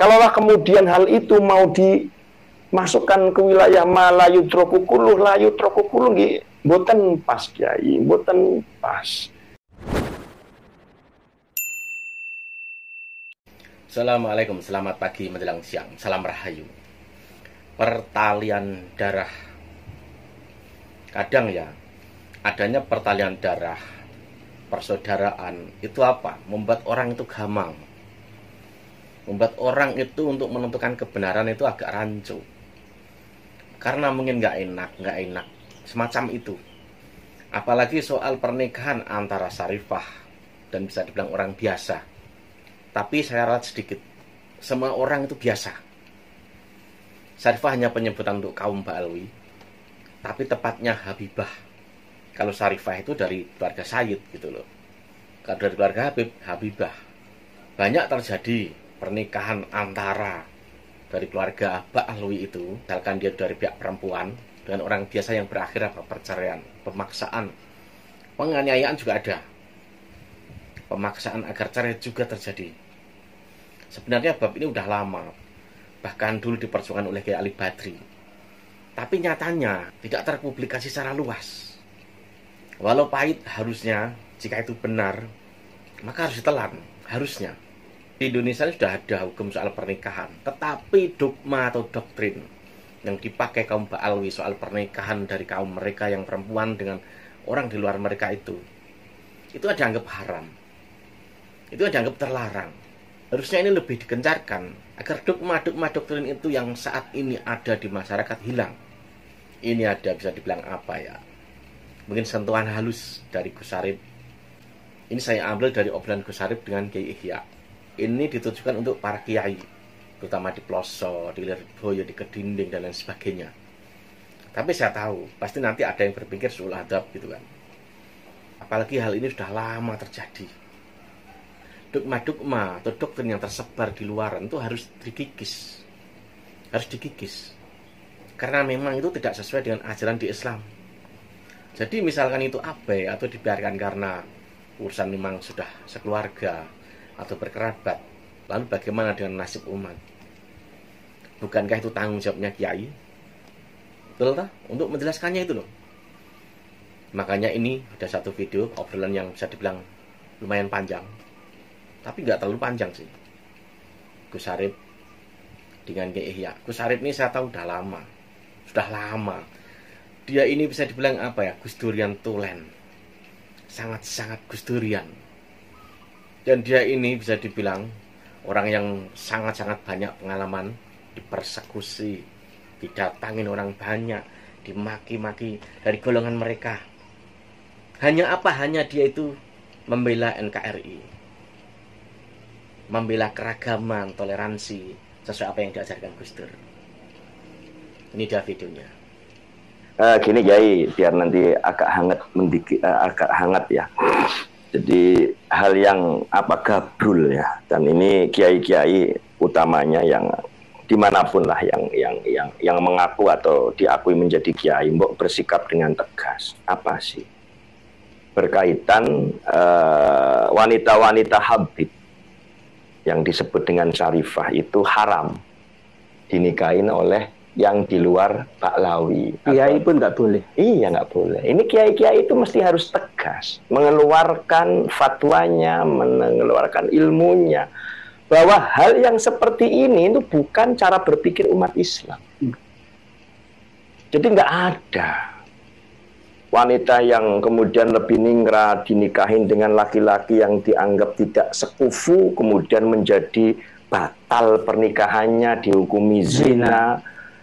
Kalaulah kemudian hal itu mau dimasukkan ke wilayah malayu trokukuluh layu trokukuluh nggih mboten pas Kiai, mboten pas. Assalamualaikum, selamat pagi menjelang siang, salam rahayu. Pertalian darah. Kadang ya, adanya pertalian darah, persaudaraan, itu apa? Membuat orang itu gamang. Membuat orang itu untuk menentukan kebenaran itu agak rancu. Karena mungkin nggak enak, semacam itu. Apalagi soal pernikahan antara Syarifah dan bisa dibilang orang biasa. Tapi saya ralat sedikit, semua orang itu biasa. Syarifah hanya penyebutan untuk kaum Ba'alwi, tapi tepatnya Habibah. Kalau Syarifah itu dari keluarga Sayyid gitu loh. Kalau dari keluarga Habib, Habibah. Banyak terjadi pernikahan antara dari keluarga Ba'alwi itu, misalkan dia dari pihak perempuan, dengan orang biasa yang berakhir apa? Perceraian, pemaksaan, penganiayaan juga ada. Pemaksaan agar cerai juga terjadi. Sebenarnya bab ini udah lama, bahkan dulu diperjuangkan oleh Kiai Ali Badri. Tapi nyatanya tidak terpublikasi secara luas. Walau pahit harusnya, jika itu benar, maka harus ditelan, harusnya. Di Indonesia sudah ada hukum soal pernikahan, tetapi dogma atau doktrin yang dipakai kaum Ba'alwi soal pernikahan dari kaum mereka yang perempuan dengan orang di luar mereka itu dianggap haram. Itu dianggap terlarang. Harusnya ini lebih digencarkan agar dogma-dogma doktrin itu yang saat ini ada di masyarakat hilang. Ini ada bisa dibilang apa ya? Mungkin sentuhan halus dari Gus Syarif. Ini saya ambil dari obrolan Gus Syarif dengan Kiai Ihya. Ini ditujukan untuk para kiai, terutama di Ploso, di Lirboyo, di Kedinding dan lain sebagainya. Tapi saya tahu pasti nanti ada yang berpikir sul adab gitu kan. Apalagi hal ini sudah lama terjadi. Dogma-dogma atau doktrin yang tersebar di luaran itu harus dikikis. Harus dikikis. Karena memang itu tidak sesuai dengan ajaran di Islam. Jadi misalkan itu abai atau dibiarkan karena urusan memang sudah sekeluarga atau berkerabat, lalu bagaimana dengan nasib umat? Bukankah itu tanggung jawabnya kiai? Betul tak? Untuk menjelaskannya itu loh. Makanya ini ada satu video obrolan yang bisa dibilang lumayan panjang. Tapi nggak terlalu panjang sih. Gus Syarif dengan Kiai Ihya. Gus Syarif ini saya tahu sudah lama. Dia ini bisa dibilang apa ya? Gus Durian Tulen. Sangat-sangat Gus Durian. Dan dia ini bisa dibilang orang yang sangat-sangat banyak pengalaman, dipersekusi, didatangin orang banyak, dimaki-maki dari golongan mereka. Hanya apa? Hanya dia itu membela NKRI. Membela keragaman, toleransi, sesuai apa yang diajarkan Gus Dur. Ini dia videonya. Gini Kiai, biar nanti agak hangat ya. Jadi hal yang gabrul ya. Dan ini kiai-kiai utamanya yang dimanapun lah yang mengaku atau diakui menjadi kiai, mbok bersikap dengan tegas. Apa sih? Berkaitan wanita-wanita Habib yang disebut dengan Syarifah itu haram dinikahin oleh yang di luar Ba'lawi. Kiai pun nggak boleh. Iya, nggak boleh. Ini kiai-kiai itu mesti harus tegas mengeluarkan fatwanya, mengeluarkan ilmunya, bahwa hal yang seperti ini itu bukan cara berpikir umat Islam. Jadi nggak ada wanita yang kemudian lebih ningrat dinikahin dengan laki-laki yang dianggap tidak sekufu, kemudian menjadi batal pernikahannya, dihukumi zina,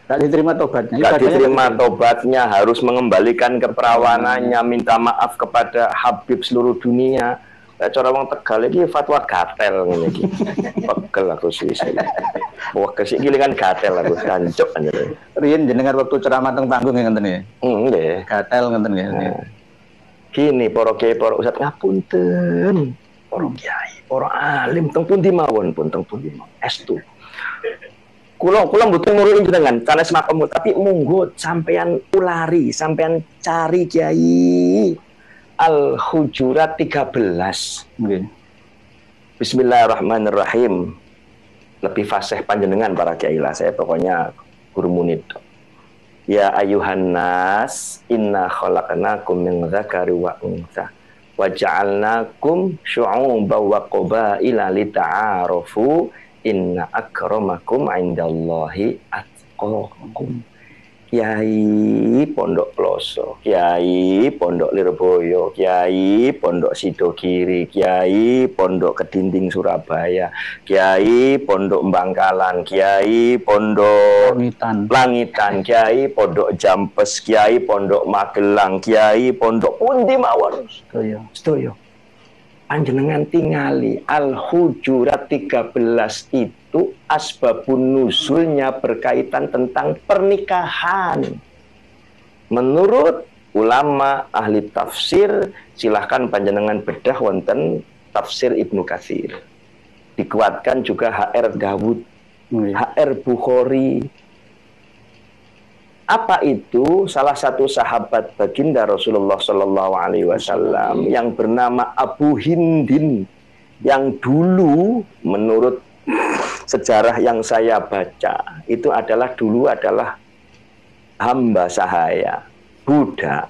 nggak diterima tobatnya. Nggak diterima tobatnya, harus mengembalikan keperawanannya, minta maaf kepada Habib seluruh dunia. Cara wong Tegal iki fatwa gatel ngene iki. Pegel aku sih. Wah, kesik gilingan gatel aku jancuk anjir. Riyen jenengan waktu ceramah teng panggung ngenten ya. Nggih. Gatel ngenten ya. Gini para kiai, para ustaz ngapunten. Para kiai, para alim teng pundi mawon pun teng pundi mawon. Estu. Kula mboten ngurusi jenengan sanes makamu, tapi monggo sampean ulari, sampean cari kiai. Al-Hujurat 13. Okay. Bismillahirrahmanirrahim. lebih fasih panjenengan para kiai lah, saya pokoknya guru munid. Ya ayuhan nas, inna khalaqnakum min dzakari wa untha wa ja'alnakum syu'uban wa qabaila lita'arafu inna akramakum 'indallahi atqakum. Kiai Pondok Ploso, Kiai Pondok Lirboyo, Kiai Pondok Sidogiri, Kiai Pondok Kedinding Surabaya, Kiai Pondok Bangkalan, Kiai Pondok Langitan, Kiai Pondok Jampes, Kiai Pondok Magelang, Kiai Pondok pundi mawon. Sedoyo. Panjenengan tingali Al-Hujurat 13 itu asbabun nuzulnya berkaitan tentang pernikahan. Menurut ulama ahli tafsir, silahkan panjenengan bedah wonten tafsir Ibnu Katsir. Dikuatkan juga HR Dawud, HR Bukhari. Apa itu? Salah satu sahabat baginda Rasulullah Shallallahu Alaihi Wasallam yang bernama Abu Hindin, yang dulu menurut sejarah yang saya baca itu adalah hamba sahaya, budak.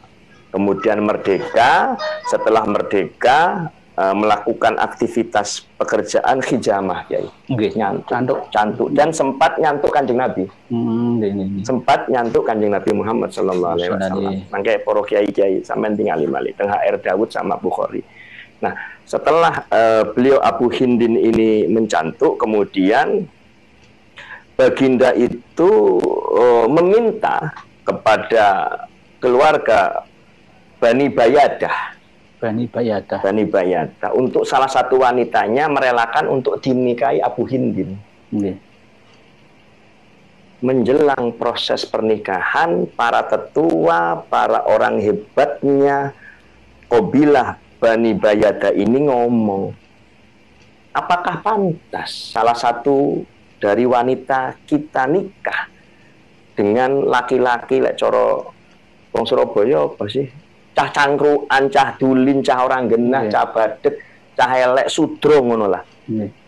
Kemudian merdeka, setelah merdeka melakukan aktivitas pekerjaan hijamah, ya, cantuk, dan sempat nyantuk Kanjeng Nabi, sempat nyantuk Kanjeng Nabi Muhammad Sallallahu Alaihi Wasallam. Mangke para kiai sampean tingali malih teng HR Dawud sama Bukhari. Nah, setelah beliau Abu Hindin ini mencantuk, kemudian baginda itu meminta kepada keluarga Bani Bayadah untuk salah satu wanitanya merelakan untuk dinikahi Abu Hindin. Menjelang proses pernikahan, para tetua, para orang hebatnya kabilah Bani Bayadah ini ngomong, apakah pantas salah satu dari wanita kita nikah dengan laki-laki lek coro wong Surabaya apa sih? Cah cangkruan, cah dulin, cah orang genah, cah badek, cah elek, sudro ngono lah.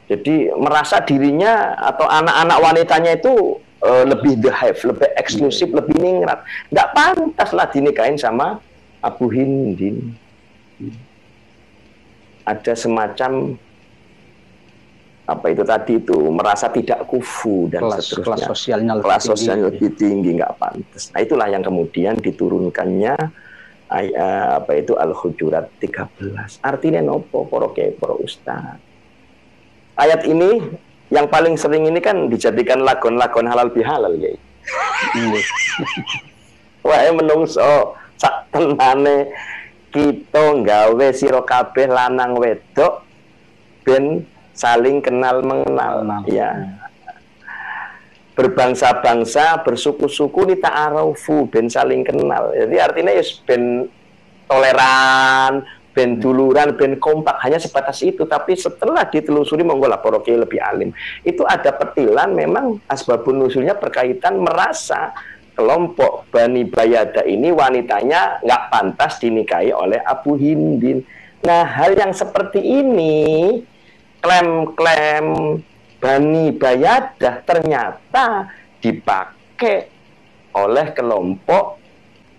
Jadi merasa dirinya atau anak-anak wanitanya itu lebih the hive, lebih eksklusif, lebih ningrat. Nggak pantas lah dinikahin sama Abu Hindin. Ada semacam apa itu tadi itu, merasa tidak kufu dan seterusnya. Kelas sosialnya lebih tinggi, nggak pantas. Nah itulah yang kemudian diturunkannya apa itu Al-Hujurat 13. Artinya nopo para kiai, para ustaz. Ayat ini yang paling sering ini kan dijadikan lagon-lagon halal bihalal, ya. Wae menungso sak tenane kita nggawe sira kabeh lanang wedok ben saling kenal mengenal, ya. Berbangsa-bangsa, bersuku-suku ni ta'arufu, ben saling kenal. Jadi artinya ya ben toleran, ben duluran, ben kompak, hanya sebatas itu. Tapi setelah ditelusuri monggo lah para kiai lebih alim. Itu ada petilan memang asbabun nuzulnya berkaitan merasa kelompok Bani Bayadah ini wanitanya nggak pantas dinikahi oleh Abu Hindin. Nah, hal yang seperti ini, klaim-klaim Bani Bayadah ternyata dipakai oleh kelompok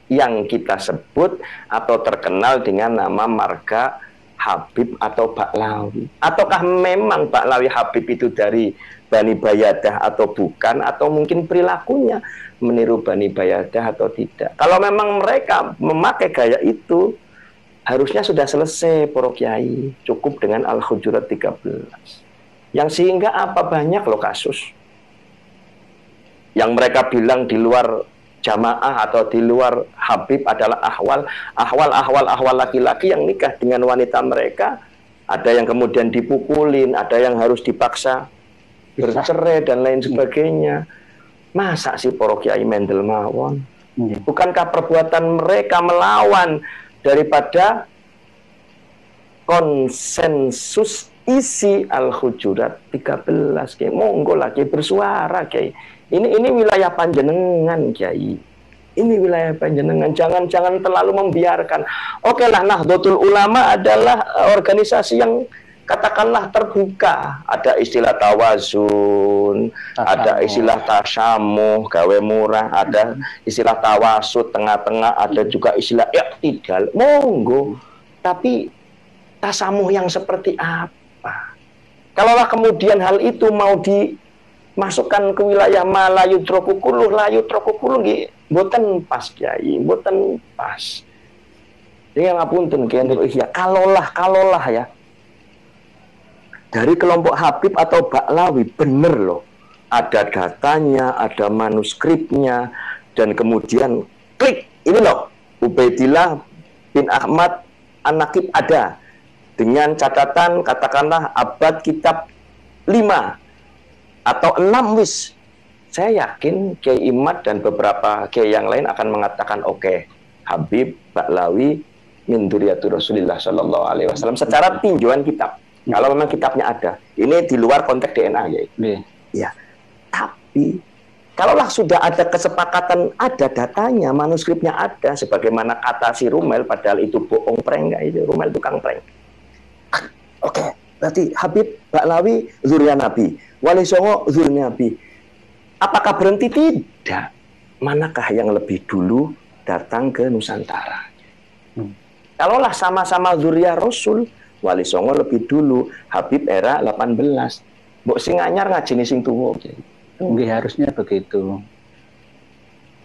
yang kita sebut atau terkenal dengan nama marga Habib atau Baklawi. Ataukah memang Baklawi Habib itu dari Bani Bayadah atau bukan, atau mungkin perilakunya meniru Bani Bayadah atau tidak. Kalau memang mereka memakai gaya itu, harusnya sudah selesai para kiai, cukup dengan Al-Hujurat 13. Yang sehingga apa banyak loh kasus yang mereka bilang di luar jamaah atau di luar Habib adalah ahwal laki-laki yang nikah dengan wanita mereka, ada yang kemudian dipukulin, ada yang harus dipaksa bercerai dan lain sebagainya. Masa sih para kiai mendel mawon? Bukankah perbuatan mereka melawan daripada konsensus isi Al-Hujurat 13, Kiai? Monggo lagi bersuara, Kiai. Ini wilayah panjenengan, Kiai. Ini wilayah panjenengan. Jangan terlalu membiarkan. Oke lah, Nahdlatul Ulama adalah organisasi yang katakanlah terbuka, ada istilah tawazun, ada istilah tasamuh, gawe murah, ada istilah tawasud tengah-tengah, ada juga istilah i'tidal. Monggo. Tapi tasamuh yang seperti apa? Kalaulah kemudian hal itu mau dimasukkan ke wilayah malayu trokukuluh, layu trokukuluh, mboten pas Kiai, mboten pas. Ini yang ngapunten Kiai ya, kalaulah ya. Dari kelompok Habib atau Ba'lawi, bener loh. Ada datanya, ada manuskripnya, dan kemudian klik, ini loh, Ubaidillah bin Ahmad An-Naqib ada. Dengan catatan, katakanlah abad kitab 5 atau 6 wis. Saya yakin Kiai Imad dan beberapa Kiai yang lain akan mengatakan, oke, Habib Ba'lawi min dzurriyyatir Rasulillah sallallahu alaihi wasallam secara tinjauan kitab. Kalau memang kitabnya ada, ini di luar konteks DNA ya. Ya. Tapi kalaulah sudah ada kesepakatan, ada datanya, manuskripnya ada, sebagaimana kata si Rumel, padahal itu bohong prank, itu Rumel tukang prank. Oke, berarti Habib Ba'lawi zuriat Nabi, Wali Songo zuriat Nabi. Apakah berhenti? Tidak. Manakah yang lebih dulu datang ke Nusantara? Kalaulah sama-sama zuriat Rasul, Wali Songo lebih dulu, Habib era 18. Mbok sing anyar ngajeni sing tuwa. Nggih, harusnya begitu.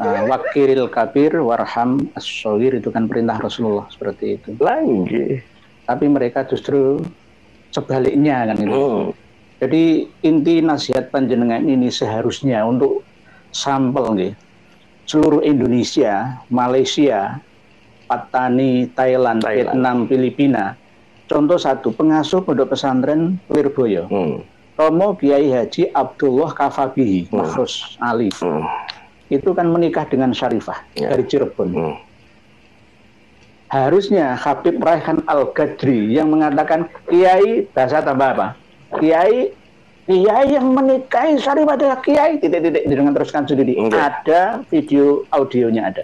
Wakil kabir warham as-shaghir, itu kan perintah Rasulullah seperti itu. Lagi. Tapi mereka justru sebaliknya kan itu. Jadi inti nasihat panjenengan ini seharusnya untuk sampel nggih. Seluruh Indonesia, Malaysia, Patani, Thailand, Vietnam, Filipina. Contoh satu, pengasuh pondok pesantren Lirboyo, Romo Kiai Haji Abdullah Kafabihi, Makhrus Ali. Itu kan menikah dengan Syarifah dari Cirebon. Harusnya Habib Raihan Al-Gadri yang mengatakan, Kiai, bahasa tambah apa? Kiai yang menikahi Syarifah adalah Kiai, titik-titik, dengan teruskan sendiri. Ada video audionya ada.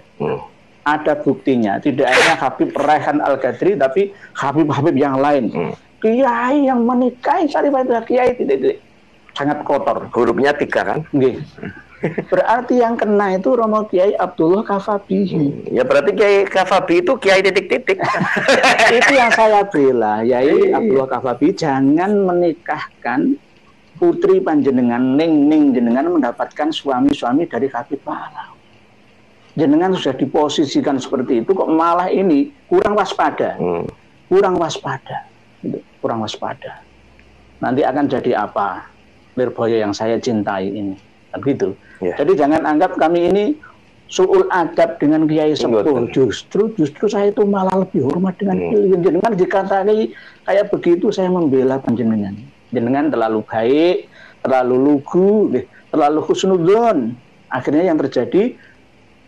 Ada buktinya, tidak hanya Habib Raihan Al-Gadri, tapi Habib-Habib yang lain. Kiai yang menikahi Syarifah adalah Kiai, titik-titik. Sangat kotor. Hurufnya 3 kan? Nggih. Berarti yang kena itu Romo Kiai Abdullah Kafabihi. Ya berarti Kiai Kafabi itu Kiai titik-titik. Itu yang saya bela, Kiai Abdullah Kafabihi jangan menikahkan putri panjenengan, ning jenengan mendapatkan suami-suami dari Habib Ba'lawi. Jenengan sudah diposisikan seperti itu, kok malah ini kurang waspada. Kurang waspada. Kurang waspada. Nanti akan jadi apa? Lirboyo yang saya cintai ini. Begitu. Yeah. Jadi jangan anggap kami ini suul adab dengan Kiai Sepuh. Justru saya itu malah lebih hormat dengan jenengan. Dikatai kayak begitu saya membela panjenengan. Jenengan terlalu baik, terlalu lugu, terlalu husnudzon. Akhirnya yang terjadi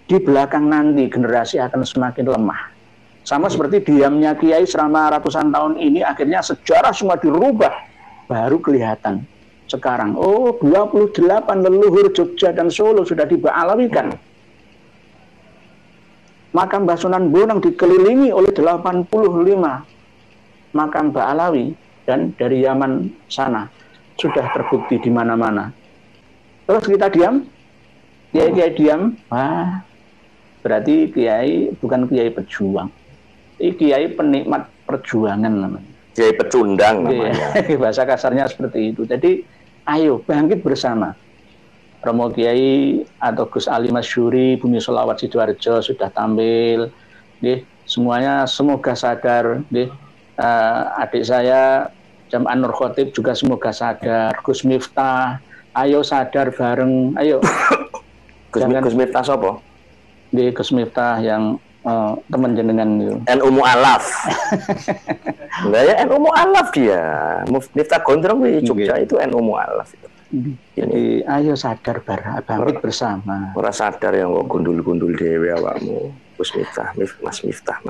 di belakang nanti generasi akan semakin lemah. Sama seperti diamnya Kiai selama ratusan tahun ini, akhirnya sejarah semua dirubah. Baru kelihatan. Sekarang, 28 leluhur Jogja dan Solo sudah diba'alawikan. Makam Mbah Sunan Bonang dikelilingi oleh 85 makam Ba'alawi, dan dari Yaman sana sudah terbukti di mana-mana. Terus kita diam? Kiai diam? Berarti Kiai bukan Kiai pejuang. Ini Kiai penikmat perjuangan namanya. Kiai pecundang namanya. Bahasa kasarnya seperti itu. Jadi ayo bangkit bersama. Romo Kiai atau Gus Ali Masyuri, Bumi Solawat Sidoarjo sudah tampil. Semuanya semoga sadar. Adik saya Jam'an Nur Khotib juga semoga sadar. Gus Miftah, ayo sadar bareng. Ayo. Gus Miftah siapa? Gus Miftah yang teman jenengan itu. NU Mu'alaf. Enggak ya, NU Mu'alaf dia. Miftah Gondrong di Jogja itu NU Mu'alaf itu. Jadi ayo sadar bangkit bersama. Ora sadar yang kok gundul-gundul dhewe awakmu. Gus Miftah, Mas Miftah.